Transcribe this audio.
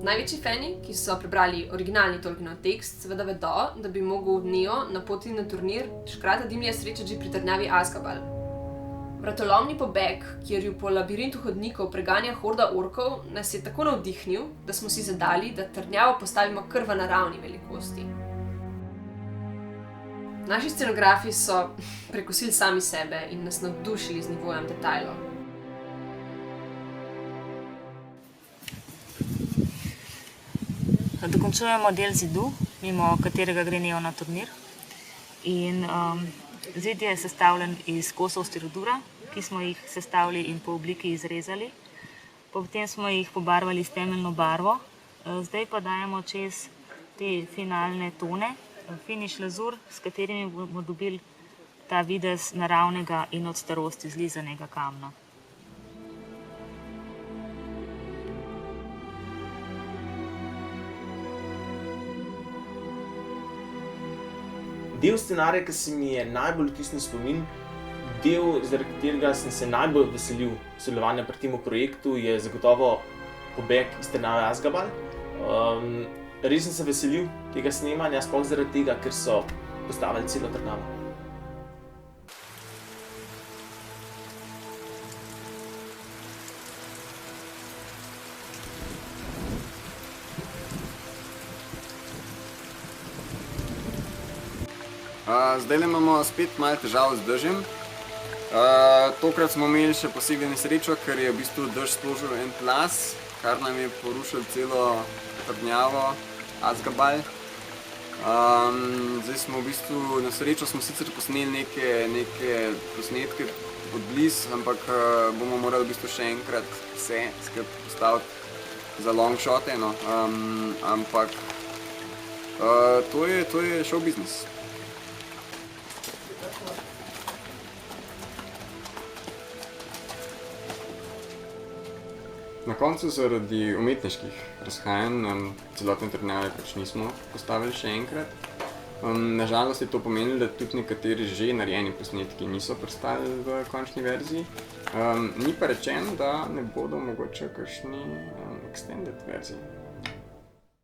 Največji fani, ki so prebrali originalni Tolkienov tekst, seveda vedo, da bi mogel Neo na poti na turnir škrata dimlje srečati že pri trdnjavi Azkaban. Vratolomni pobeg, kjer ju po labirintu hodnikov preganja horda orkov, nas je tako navdihnil, da smo si zadali, da trdnjavo postavimo kar v naravni velikosti. Naši scenografi so prekosili sami sebe in nas navdušili z nivojem detajlov. Dokončujemo del zidu, mimo katerega gre Neo na turnir. In zid je sestavljen iz kosov stirodura, ki smo jih sestavili in po obliki izrezali. Potem smo jih pobarvali s temeljno barvo. Zdaj pa dajemo čez te finalne tone, finiš lazur, s katerimi bomo dobili ta videz naravnega in od starosti zlizanega kamna. Del scenarija, ki se mi je najbolj vtisnil v spomin, del, zaradi katerega sem se najbolj veselil sodelovanja pri tem projektu, je zagotovo pobeg iz trdnjave Azkaban. Res sem se veselil tega snemanja, sploh zaradi tega, ker so postavili celo trdnjavo. Zdajle imamo spet malo težav z dežjem. Tokrat smo imeli še posebej nesrečo, ker je v bistvu dež spložil en plaz, kar nam je porušil celo trdnjavo Azkaban. Zdaj smo v bistvu na srečo smo sicer posneli neke posnetke od blizu, ampak bomo morali v bistvu še enkrat vse skupaj postaviti za long shote, no. Ampak to je show business. Na koncu zaradi umetniških razhajanj celotne trdnjave pač nismo postavili še enkrat. Na žalost je to pomenilo, da tudi nekateri že narejeni posnetki niso pristali v končni verziji. Ni pa rečeno, da ne bodo mogoče kakšni extended verziji.